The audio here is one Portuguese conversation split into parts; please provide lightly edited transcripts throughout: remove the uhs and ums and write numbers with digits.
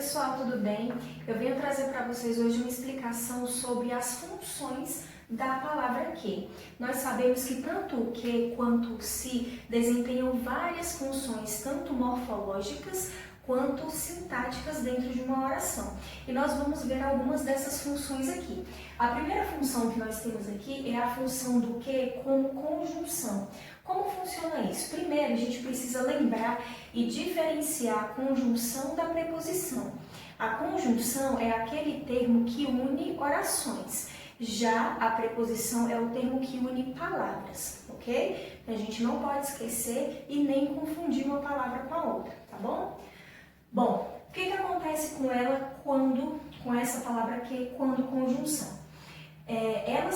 pessoal, tudo bem? Eu venho trazer para vocês hoje uma explicação sobre as funções da palavra que. Nós sabemos que tanto o que quanto o se desempenham várias funções, tanto morfológicas quanto sintáticas dentro de uma oração. E nós vamos ver algumas dessas funções aqui. A primeira função que nós temos aqui é a função do que como conjunção. Como funciona isso? Primeiro, a gente precisa lembrar e diferenciar a conjunção da preposição. A conjunção é aquele termo que une orações. Já a preposição é o termo que une palavras, ok? A gente não pode esquecer e nem confundir uma palavra com a outra, tá bom? Bom, o que acontece com ela com essa palavra que, quando conjunção? Ela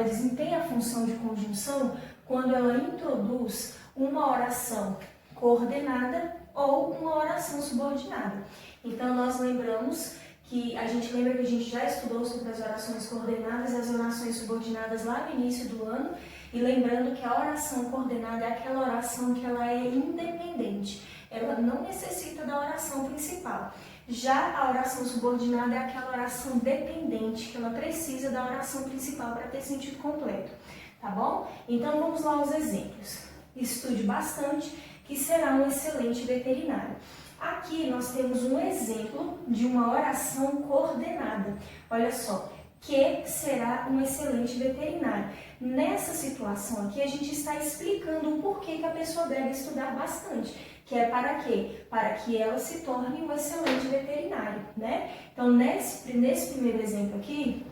desempenha a função de conjunção quando ela introduz uma oração coordenada ou uma oração subordinada. Então, nós lembramos que a gente já estudou sobre as orações coordenadas e as orações subordinadas lá no início do ano, e lembrando que a oração coordenada é aquela oração que ela é independente, ela não necessita da oração principal. Já a oração subordinada é aquela oração dependente, que ela precisa da oração principal para ter sentido completo, tá bom? Então vamos lá aos exemplos. Estude bastante, que será um excelente veterinário. Aqui nós temos um exemplo de uma oração coordenada. Olha só, que será um excelente veterinário. Nessa situação aqui, a gente está explicando o porquê que a pessoa deve estudar bastante. Que é para quê? Para que ela se torne um excelente veterinário, né? Então, nesse primeiro exemplo aqui,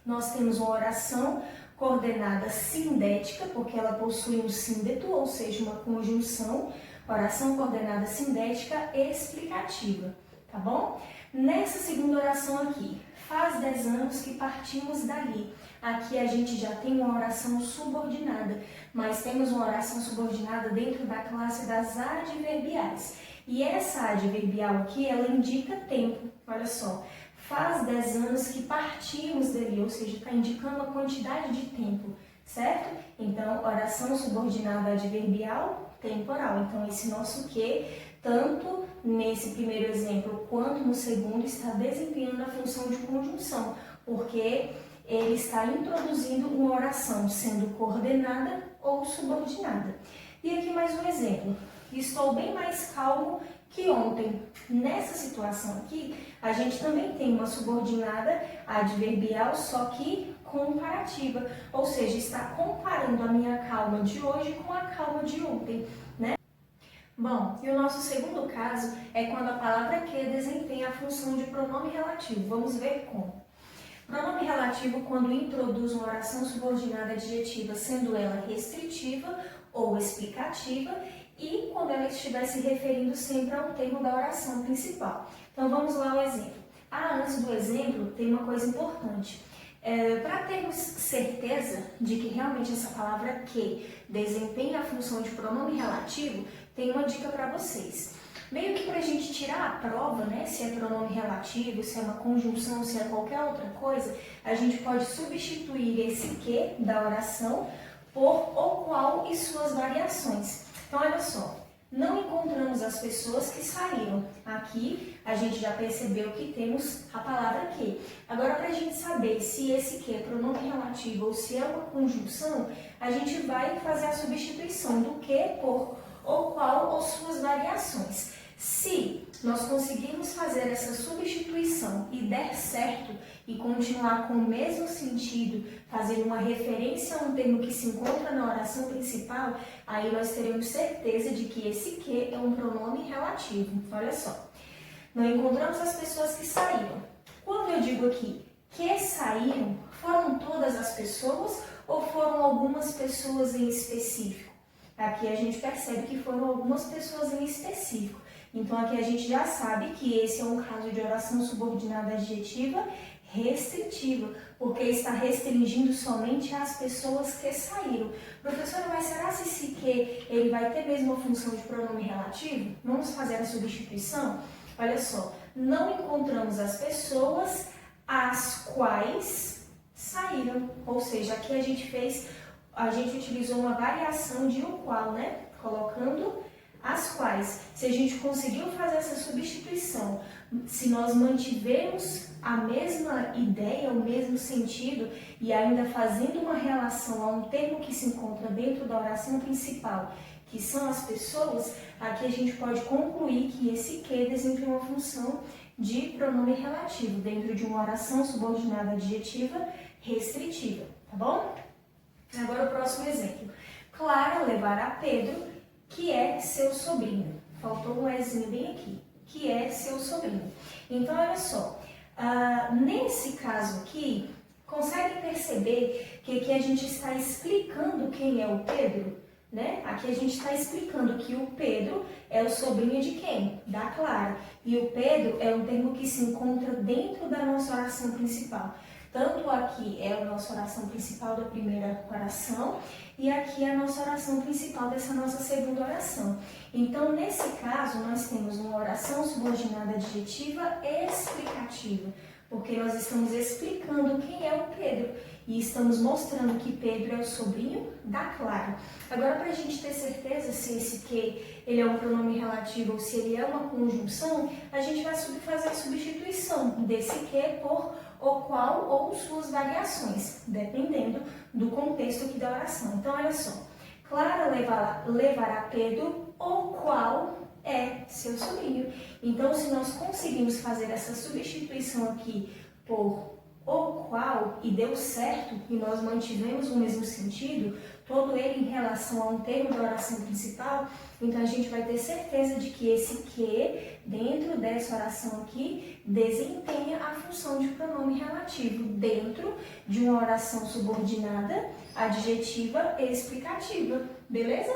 nós temos uma oração coordenada sindética, porque ela possui um síndeto, ou seja, uma conjunção. Oração coordenada sindética explicativa, tá bom? Nessa segunda oração aqui, faz 10 anos que partimos dali. Aqui a gente já tem uma oração subordinada, mas temos uma oração subordinada dentro da classe das adverbiais. E essa adverbial aqui, ela indica tempo, olha só. Faz 10 anos que partimos dali, ou seja, está indicando a quantidade de tempo, certo? Então, oração subordinada adverbial temporal. Então, esse nosso que, tanto nesse primeiro exemplo quanto no segundo, está desempenhando a função de conjunção, porque ele está introduzindo uma oração, sendo coordenada ou subordinada. E aqui mais um exemplo. Estou bem mais calmo que ontem. Nessa situação aqui, a gente também tem uma subordinada adverbial, só que comparativa, ou seja, está comparando a minha calma de hoje com a calma de ontem, né? Bom, e o nosso segundo caso é quando a palavra que desempenha a função de pronome relativo. Vamos ver como. Pronome relativo quando introduz uma oração subordinada adjetiva, sendo ela restritiva ou explicativa, e quando ela estiver se referindo sempre ao termo da oração principal. Então vamos lá ao exemplo. Antes do exemplo, tem uma coisa importante. Para termos certeza de que realmente essa palavra que desempenha a função de pronome relativo, tem uma dica para vocês. Meio que para a gente tirar a prova, né, se é pronome relativo, se é uma conjunção, se é qualquer outra coisa, a gente pode substituir esse que da oração por o qual e suas variações. Então, olha só. Não encontramos as pessoas que saíram. Aqui a gente já percebeu que temos a palavra que. Agora, para a gente saber se esse que é pronome relativo ou se é uma conjunção, a gente vai fazer a substituição do que por o qual ou suas variações. Se nós conseguirmos fazer essa substituição e der certo e continuar com o mesmo sentido, fazendo uma referência a um termo que se encontra na oração principal, aí nós teremos certeza de que esse que é um pronome relativo. Olha só, não encontramos as pessoas que saíram. Quando eu digo aqui que saíram, foram todas as pessoas ou foram algumas pessoas em específico? Aqui a gente percebe que foram algumas pessoas em específico. Então, aqui a gente já sabe que esse é um caso de oração subordinada adjetiva restritiva, porque está restringindo somente as pessoas que saíram. Professora, mas será se esse que ele vai ter mesmo a função de pronome relativo? Vamos fazer a substituição? Olha só, não encontramos as pessoas as quais saíram. Ou seja, aqui a gente utilizou uma variação de o qual, né? Colocando as quais, se a gente conseguiu fazer essa substituição, se nós mantivermos a mesma ideia, o mesmo sentido e ainda fazendo uma relação a um termo que se encontra dentro da oração principal, que são as pessoas, aqui a gente pode concluir que esse que desempenha uma função de pronome relativo dentro de uma oração subordinada adjetiva restritiva, tá bom? Agora o próximo exemplo. Clara levará Pedro, que é seu sobrinho. Faltou um ezinho bem aqui, que é seu sobrinho. Então, olha só, nesse caso aqui, conseguem perceber que aqui a gente está explicando quem é o Pedro? Né? Aqui a gente está explicando que o Pedro é o sobrinho de quem? Da Clara. E o Pedro é um termo que se encontra dentro da nossa oração principal. Tanto aqui é a nossa oração principal da primeira oração e aqui é a nossa oração principal dessa nossa segunda oração. Então, nesse caso, nós temos uma oração subordinada adjetiva explicativa, porque nós estamos explicando quem é o Pedro e estamos mostrando que Pedro é o sobrinho da Clara. Agora, para a gente ter certeza se esse que ele é um pronome relativo ou se ele é uma conjunção, a gente vai fazer a substituição desse que por o qual ou suas variações, dependendo do contexto aqui da oração. Então, olha só, Clara levará Pedro, o qual é seu sobrinho. Então, se nós conseguimos fazer essa substituição aqui por o qual e deu certo e nós mantivemos o mesmo sentido, todo ele em relação a um termo da oração principal, então a gente vai ter certeza de que esse que, dentro dessa oração aqui, desempenha a função de pronome relativo dentro de uma oração subordinada, adjetiva e explicativa, beleza?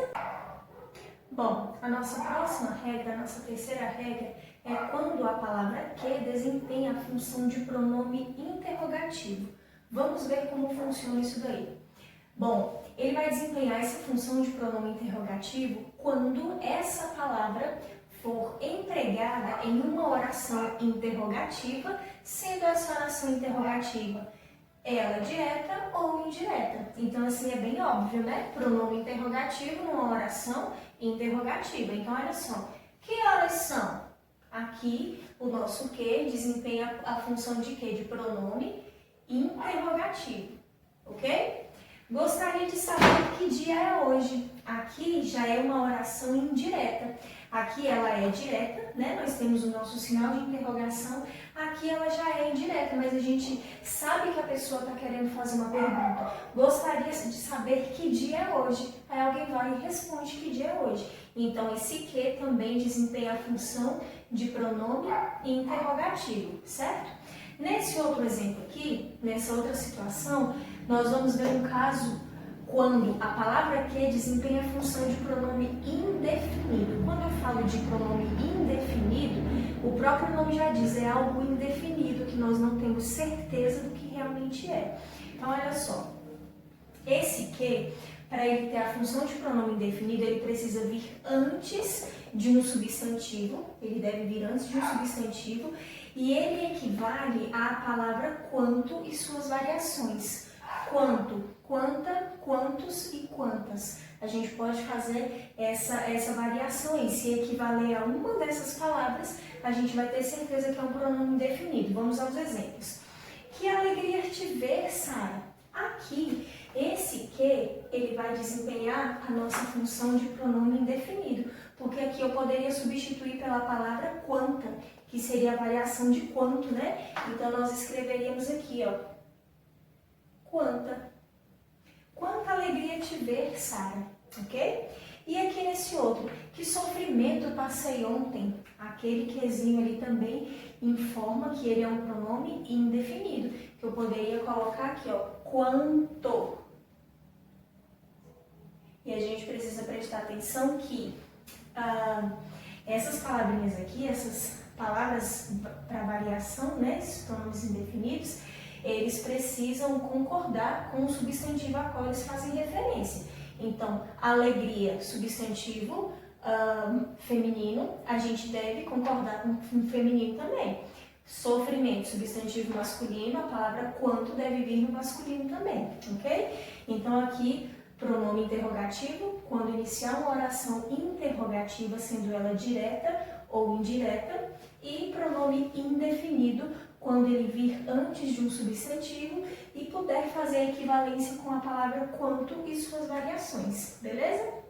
Bom, a nossa próxima regra, a nossa terceira regra, é quando a palavra que desempenha a função de pronome interrogativo. Vamos ver como funciona isso daí. Bom, ele vai desempenhar essa função de pronome interrogativo quando essa palavra for empregada em uma oração interrogativa, sendo essa oração interrogativa ela direta ou indireta. Então, assim, é bem óbvio, né? Pronome interrogativo numa oração interrogativa. Então, olha só, que horas são? Aqui, o nosso que desempenha a função de quê? De pronome interrogativo, ok? Gostaria de saber que dia é hoje. Aqui já é uma oração indireta. Aqui ela é direta, né? Nós temos o nosso sinal de interrogação. Aqui ela já é indireta, mas a gente sabe que a pessoa está querendo fazer uma pergunta. Gostaria de saber que dia é hoje. Aí alguém vai e responde que dia é hoje. Então, esse que também desempenha a função de pronome interrogativo, certo? Nesse outro exemplo aqui, nessa outra situação, nós vamos ver um caso quando a palavra que desempenha a função de pronome indefinido. Quando eu falo de pronome indefinido, o próprio nome já diz, é algo indefinido, que nós não temos certeza do que realmente é. Então, olha só, esse que, para ele ter a função de pronome indefinido, ele precisa vir antes de um substantivo, ele deve vir antes de um substantivo, e ele equivale à palavra quanto e suas variações. Quanto, quanta, quantos e quantas. A gente pode fazer essa variação aí. Se equivaler a uma dessas palavras, a gente vai ter certeza que é um pronome indefinido. Vamos aos exemplos. Que alegria te ver, Sara. Aqui, esse que, ele vai desempenhar a nossa função de pronome indefinido, porque aqui eu poderia substituir pela palavra quanta, que seria a variação de quanto, né? Então, nós escreveríamos aqui, ó, quanta. Quanta alegria te ver, Sara, ok? E aqui nesse outro, que sofrimento passei ontem. Aquele quezinho ali também informa que ele é um pronome indefinido, que eu poderia colocar aqui, ó, quanto. E a gente precisa prestar atenção que essas palavrinhas aqui, essas palavras para variação, né, esses pronomes indefinidos, eles precisam concordar com o substantivo a qual eles fazem referência. Então, alegria, substantivo feminino, a gente deve concordar com o feminino também. Sofrimento, substantivo masculino, a palavra quanto deve vir no masculino também, ok? Então, aqui, Pronome interrogativo, quando iniciar uma oração interrogativa, sendo ela direta ou indireta. E pronome indefinido, quando ele vir antes de um substantivo e puder fazer a equivalência com a palavra quanto e suas variações, beleza?